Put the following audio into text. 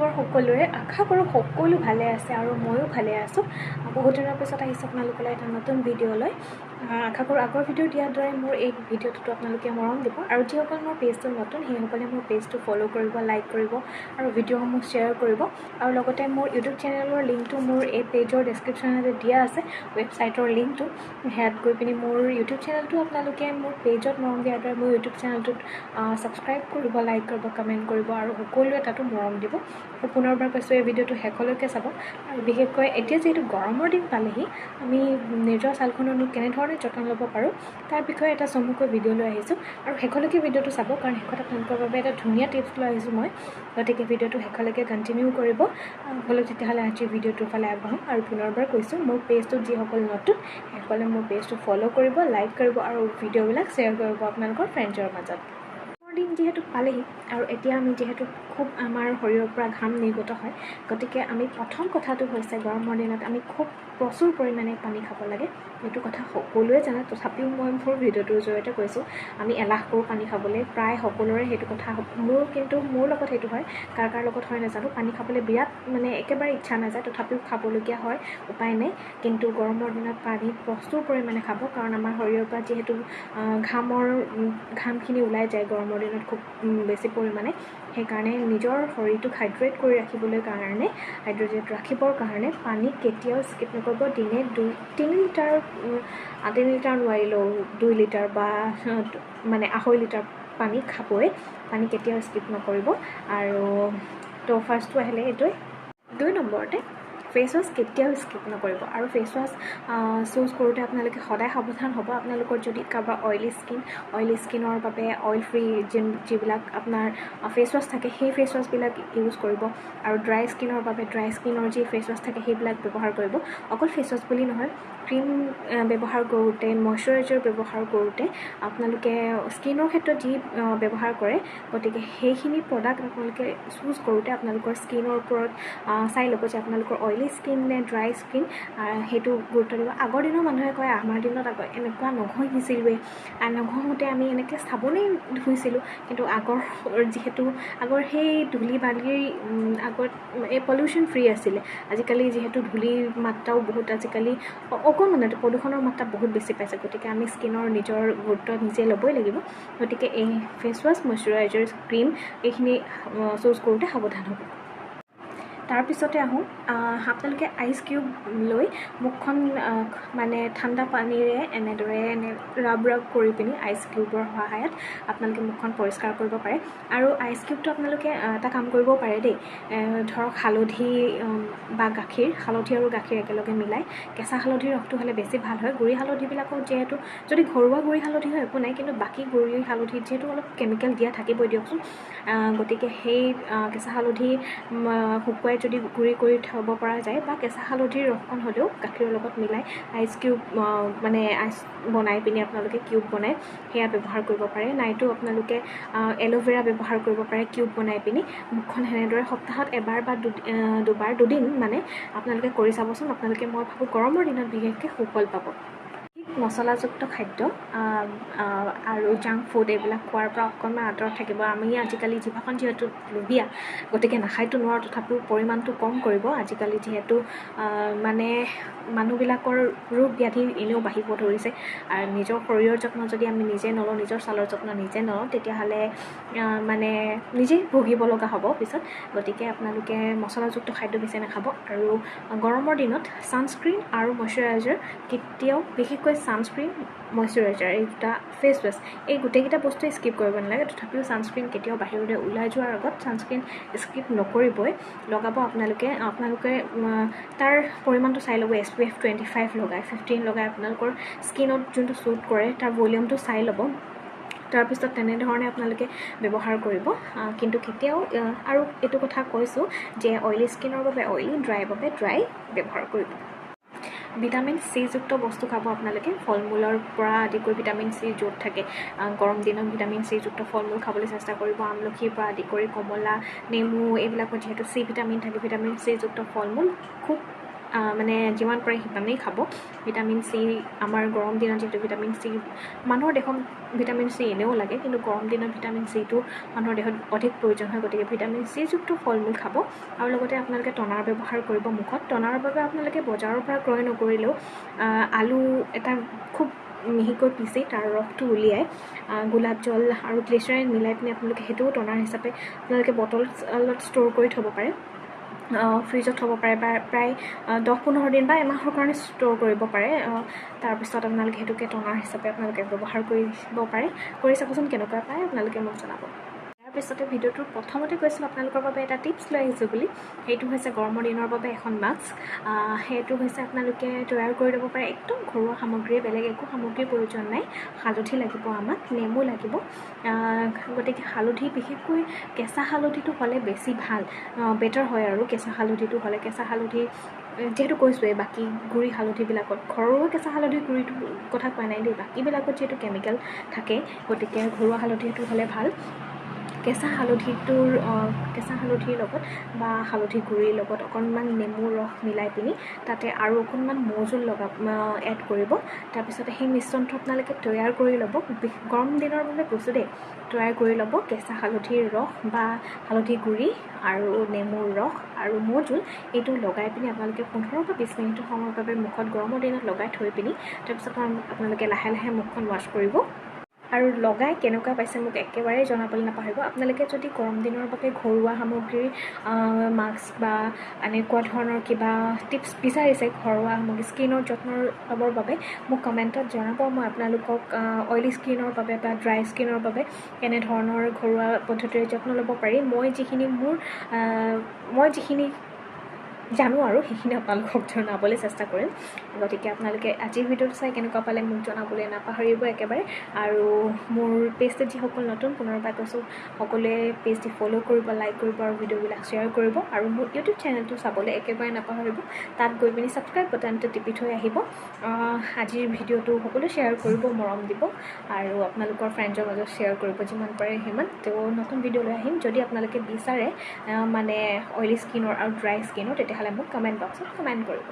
খবৰ সকলোৰে আশা কৰোঁ সকলো ভালে আছে আৰু ময়ো ভালে আছোঁ বহুত দিনৰ পিছত আহিছোঁ আপোনালোকলৈ এটা নতুন ভিডিঅ' লৈ আশা কৰোঁ আগৰ ভিডিঅ' দিয়াৰ দৰে মোৰ এই ভিডিঅ'টোতো আপোনালোকে মৰম দিব আৰু যিসকল মোৰ পেজটো নতুন সেইসকলে মোৰ পেজটো ফ'ল' কৰিব লাইক কৰিব আৰু ভিডিঅ'সমূহ শ্বেয়াৰ কৰিব আৰু লগতে মোৰ ইউটিউব চেনেলৰ লিংকটো মোৰ এই পেজৰ ডেছক্ৰিপশ্যনতে দিয়া আছে ৱেবছাইটৰ লিংকটো হেয়াত গৈ পিনি মোৰ ইউটিউব চেনেলটো আপোনালোকে মোৰ পেজত মৰম দিয়াৰ দৰে মোৰ ইউটিউব চেনেলটোত ছাবস্ক্ৰাইব কৰিব লাইক কৰিব কমেণ্ট কৰিব আৰু সকলোৱে তাতো মৰম দিব আৰু পুনৰবাৰ কৈছোঁ এই ভিডিঅ'টো শেষলৈকে চাব আৰু বিশেষকৈ এতিয়া যিহেতু গৰমৰ দিন পালেহি আমি নিজৰ ছালখননো কেনেধৰণে যত্ন ল'ব পাৰোঁ তাৰ বিষয়ে এটা চমুকৈ ভিডিঅ' লৈ আহিছোঁ আৰু শেষলৈকে ভিডিঅ'টো চাব কাৰণ শেষত আপোনালোকৰ বাবে এটা ধুনীয়া টিপছ লৈ আহিছোঁ মই গতিকে ভিডিঅ'টো শেষলৈকে কণ্টিনিউ কৰিব সকলোৱে তেতিয়াহ'লে আজিৰ ভিডিঅ'টোৰ ফালে আগবাঢ়োঁ আৰু পুনৰবাৰ কৈছোঁ মোৰ পেজটোত যিসকল নতুন সেইসকলে মোৰ পেজটো ফ'ল' কৰিব লাইক কৰিব আৰু ভিডিঅ'বিলাক শ্বেয়াৰ কৰিব আপোনালোকৰ ফ্ৰেণ্ডছৰ মাজত দিন যিহেতু পালেহি আৰু এতিয়া আমি যিহেতু খুব আমাৰ শৰীৰৰ পৰা ঘাম নিৰ্গত হয় গতিকে আমি প্ৰথম কথাটো হৈছে গৰমৰ দিনত আমি খুব প্ৰচুৰ পৰিমাণে পানী খাব লাগে এইটো কথা সকলোৱে জানে তথাপিও মই মোৰ ভিডিঅ'টোৰ জৰিয়তে কৈছোঁ আমি এলাহ কৰোঁ পানী খাবলৈ প্ৰায় সকলোৰে সেইটো কথা কিন্তু মোৰ লগত সেইটো হয় কাৰ লগত হয় নাজানো পানী খাবলৈ বিৰাট মানে একেবাৰে ইচ্ছা নাযায় তথাপিও খাবলগীয়া হয় উপায় নাই কিন্তু গৰমৰ দিনত পানী প্ৰচুৰ পৰিমাণে খাব কাৰণ আমাৰ শৰীৰৰ পৰা যিহেতু ঘামখিনি ওলাই যায় গৰমৰ দিনত খুব বেছি পৰিমাণে সেইকাৰণে নিজৰ শৰীৰটোক হাইড্ৰেট কৰি ৰাখিবৰ কাৰণে পানী কেতিয়াও স্কিপ নকৰিব দিনে 2-3 লিটাৰ নোৱাৰিলেও 2 লিটাৰ বা মানে 2.5 লিটাৰ পানী খাবই পানী কেতিয়াও স্কিপ নকৰিব আৰু তো ফাৰ্ষ্টটো আহিলে এইটোৱে 2 নম্বৰতে ফেচ ৱাছ কেতিয়াও স্কিপ নকৰিব আৰু ফেচ ৱাছ চুজ কৰোঁতে আপোনালোকে সদায় সাৱধান হ'ব আপোনালোকৰ যদি কাৰোবাৰ অইলি স্কিনৰ বাবে অইল ফ্ৰী যিবিলাক আপোনাৰ ফেচ ৱাছ থাকে সেই ফেচ ৱাছবিলাক ইউজ কৰিব আৰু ড্ৰাই স্কিনৰ বাবে ড্ৰাই স্কিনৰ যি ফেচ ৱাছ থাকে সেইবিলাক ব্যৱহাৰ কৰিব অকল ফেচ ৱাছ বুলি নহয় ক্ৰীম ব্যৱহাৰ কৰোঁতে মইশ্চাৰাইজাৰ ব্যৱহাৰ কৰোঁতে আপোনালোকে স্কিনৰ ক্ষেত্ৰত যি ব্যৱহাৰ কৰে গতিকে সেইখিনি প্ৰডাক্ট আপোনালোকে চুজ কৰোঁতে আপোনালোকৰ স্কিনৰ ওপৰত চাই ল'ব যে আপোনালোকৰ অইলি স্কিন নে ড্ৰাই স্কিন সেইটো গুৰুত্ব দিব আগৰ দিনৰ মানুহে কয় আমাৰ দিনত এনেকুৱা নঘঁহিছিলোঁৱে নঘঁহোঁতে আমি এনেকৈ চাবোনেই ধুইছিলোঁ কিন্তু আগৰ সেই ধূলি বালিৰ আগত এই পলিউশ্যন ফ্ৰী আছিলে আজিকালি যিহেতু ধূলিৰ মাত্ৰাও বহুত আজিকালি অকণমানতে প্ৰদূষণৰ মাত্ৰা বহুত বেছি পাইছে গতিকে আমি স্কিনৰ নিজৰ গুৰুত্ব নিজে ল'বই লাগিব গতিকে এই ফেচ ৱাছ মইশ্চাৰাইজাৰ ক্ৰীম এইখিনি চুজ কৰোঁতে সাৱধান হ'ব তাৰপিছতে আহোঁ আপোনালোকে আইচ কিউব লৈ মুখখন মানে ঠাণ্ডা পানীৰে এনেদৰে ৰাব কৰি পিনি আইচ কিউবৰ সহায়ত আপোনালোকে মুখখন পৰিষ্কাৰ কৰিব পাৰে আৰু আইচ কিউবটো আপোনালোকে এটা কাম কৰিব পাৰে দেই ধৰক হালধি বা হালধি আৰু গাখীৰ একেলগে মিলাই কেঁচা হালধিৰ ৰসটো হ'লে বেছি ভাল হয় গুড়ি হালধিবিলাকো যিহেতু যদি ঘৰুৱা গুড়ি হালধি হয় একো নাই কিন্তু বাকী গুড়ি হালধিত যিহেতু অলপ কেমিকেল দিয়া থাকিবই দিয়কচোন গতিকে সেই কেঁচা হালধি শুকুৱাই যদি গুড়ি কৰি থ'ব পৰা যায় বা কেঁচা হালধিৰ ৰসকণ হ'লেও গাখীৰৰ লগত মিলাই আইচ কিউব মানে আইচ বনাই পিনি আপোনালোকে কিউব বনাই সেয়া ব্যৱহাৰ কৰিব পাৰে নাইতো আপোনালোকে এল'ভেৰা ব্যৱহাৰ কৰিব পাৰে কিউব বনাই পিনি মুখখন সেনেদৰে সপ্তাহত এবাৰ বা দুদিন মানে আপোনালোকে কৰি চাবচোন আপোনালোকে মই ভাবোঁ গৰমৰ দিনত বিশেষকৈ সুফল পাব মছলাযুক্ত খাদ্য আৰু জাংক ফুড এইবিলাক খোৱাৰ পৰা অকণমান আঁতৰত থাকিব আমি আজিকালি জিভাখন যিহেতু লোভীয়া গতিকে নাখায়তো নোৱাৰোঁ তথাপিও পৰিমাণটো কম কৰিব আজিকালি যিহেতু মানে মানুহবিলাকৰ ৰোগ ব্যাধি এনেও বাঢ়িব ধৰিছে আৰু নিজৰ শৰীৰৰ যত্ন যদি আমি নিজে নলওঁ নিজৰ ছালৰ যত্ন নিজে নলওঁ তেতিয়াহ'লে মানে নিজেই ভুগিব লগা হ'ব পিছত গতিকে আপোনালোকে মছলাযুক্ত খাদ্য বেছি নাখাব আৰু গৰমৰ দিনত ছানস্ক্ৰীন আৰু মইশ্চাৰাইজাৰ কেতিয়াও বিশেষকৈ ছানস্ক্ৰীন মইশ্চাৰাইজাৰ এই দুটা ফেচ ৱাছ এই গোটেইকেইটা বস্তুৱে স্কিপ কৰিব নালাগে তথাপিও ছানস্ক্ৰীন কেতিয়াও বাহিৰলৈ ওলাই যোৱাৰ আগত ছানস্ক্ৰীন স্কিপ নকৰিবই লগাব আপোনালোকে তাৰ পৰিমাণটো চাই ল'ব SPF 25 লগাই 15 লগাই আপোনালোকৰ স্কিনত যোনটো শ্বুট কৰে তাৰ ভলিউমটো চাই ল'ব তাৰপিছত তেনেধৰণে আপোনালোকে ব্যৱহাৰ কৰিব কিন্তু কেতিয়াও আৰু এইটো কথা কৈছোঁ যে অইলি স্কিনৰ বাবে অইলি ড্ৰাইৰ বাবে ড্ৰাই ব্যৱহাৰ কৰিব ভিটামিন চি যুক্ত বস্তু খাব আপোনালোকে ফল মূলৰ পৰা আদি কৰি ভিটামিন চি য'ত থাকে গৰম দিনত ভিটামিন চি যুক্ত ফল মূল খাবলৈ চেষ্টা কৰিব আমলখিৰ পৰা আদি কৰি কমলা নেমু এইবিলাকত যিহেতু চি ভিটামিন থাকে ভিটামিন চি যুক্ত ফল মূল খুব মানে যিমান পাৰে সিমানেই খাব ভিটামিন চি আমাৰ গৰম দিনত যিহেতু ভিটামিন চি মানুহৰ দেহত ভিটামিন চি এনেও লাগে কিন্তু গৰম দিনত ভিটামিন চিটো মানুহৰ দেহত অধিক প্ৰয়োজন হয় গতিকে ভিটামিন চি যুক্ত ফল মূল খাব আৰু লগতে আপোনালোকে টনাৰ ব্যৱহাৰ কৰিব মুখত টনাৰ বাবে আপোনালোকে বজাৰৰ পৰা ক্ৰয় নকৰিলেও আলু এটা খুব মিহিকৈ পিচি তাৰ ৰসটো উলিয়াই গোলাপ জল আৰু গ্লিচাৰিন মিলাই পিনি আপোনালোকে সেইটোও টনাৰ হিচাপে আপোনালোকে বটলত ষ্ট'ৰ কৰি থ'ব পাৰে ফ্ৰিজত থ'ব পাৰে বা প্ৰায় 10-15 দিন বা এমাহৰ কাৰণে ষ্ট'ৰ কৰিব পাৰে তাৰপিছত আপোনালোকে সেইটোকে টনাৰ হিচাপে আপোনালোকে ব্যৱহাৰ কৰিব পাৰে কৰি চাবচোন কেনেকুৱা পায় আপোনালোকে মোক জনাব তাৰপিছতে ভিডিঅ'টোৰ প্ৰথমতে কৈছিলোঁ আপোনালোকৰ বাবে এটা টিপছ লৈ আহিছোঁ বুলি সেইটো হৈছে গৰমৰ দিনৰ বাবে এখন মাস্ক সেইটো হৈছে আপোনালোকে তৈয়াৰ কৰি ল'ব পাৰে একদম ঘৰুৱা সামগ্ৰী বেলেগ একো সামগ্ৰীৰ প্ৰয়োজন নাই হালধি লাগিব আমাক নেমু লাগিব গতিকে হালধি বিশেষকৈ কেঁচা হালধিটো হ'লে বেছি ভাল বেটাৰ হয় আৰু কেঁচা হালধিটো হ'লে কেঁচা হালধি যেহেতু কৈছোঁৱেই বাকী গুড়ি হালধিবিলাকত ঘৰুৱা কেঁচা হালধি গুড়িটোৰ কথা কোৱা নাই দেই বাকীবিলাকত যিহেতু কেমিকেল থাকে গতিকে ঘৰুৱা হালধিটো হ'লে ভাল কেঁচা হালধিৰ লগত বা হালধি গুড়িৰ লগত অকণমান নেমুৰ ৰস মিলাই পিনি তাতে আৰু অকণমান মৌজোল এড কৰিব তাৰপিছতে সেই মিশ্ৰণটো আপোনালোকে তৈয়াৰ কৰি ল'ব গৰম দিনৰ বাবে কৈছোঁ দেই তৈয়াৰ কৰি ল'ব কেঁচা হালধিৰ ৰস বা হালধি গুড়ি আৰু নেমুৰ ৰস আৰু মৌজোল এইটো লগাই পিনি আপোনালোকে 15 বা 20 মিনিটৰ সময়ৰ বাবে মুখত গৰমৰ দিনত লগাই থৈ পিনি তাৰপিছত আপোনালোকে লাহে লাহে মুখখন ৱাছ কৰিব আৰু লগাই কেনেকুৱা পাইছে মোক একেবাৰে জনাবলৈ নাপাহৰিব আপোনালোকে যদি গৰম দিনৰ বাবে ঘৰুৱা সামগ্ৰীৰ মাস্ক বা এনেকুৱা ধৰণৰ কিবা টিপছ বিচাৰিছে ঘৰুৱা সামগ্ৰী স্কিনৰ যত্ন ল'বৰ বাবে মোক কমেণ্টত জনাব মই আপোনালোকক অইলি স্কিনৰ বাবে বা ড্ৰাই স্কিনৰ বাবে কেনেধৰণৰ ঘৰুৱা পদ্ধতিৰে যত্ন ল'ব পাৰি মই যিখিনি জানো আৰু সেইখিনি আপোনালোকক জনাবলৈ চেষ্টা কৰিম গতিকে আপোনালোকে আজিৰ ভিডিঅ'টো চাই কেনেকুৱা পালে মোক জনাবলৈ নাপাহৰিব একেবাৰে আৰু মোৰ পেজটোত যিসকল নতুন পুনৰবাৰ কৈছোঁ সকলোৱে পেজটি ফ'ল' কৰিব লাইক কৰিব আৰু ভিডিঅ'বিলাক শ্বেয়াৰ কৰিব আৰু মোৰ ইউটিউব চেনেলটো চাবলৈ একেবাৰে নাপাহৰিব তাত গৈ পিনি ছাবস্ক্ৰাইব বাটনটো টিপি থৈ আহিব আজিৰ ভিডিঅ'টো সকলোৱে শ্বেয়াৰ কৰিব মৰম দিব আৰু আপোনালোকৰ ফ্ৰেণ্ডৰ মাজত শ্বেয়াৰ কৰিব যিমান পাৰে সিমান তেওঁ নতুন ভিডিঅ' লৈ আহিম যদি আপোনালোকে বিচাৰে মানে অইলি স্কিনৰ আৰু ড্ৰাই স্কিনৰ তেতিয়াহ'লে মোক কমেণ্ট বক্সত কমেণ্ট কৰিব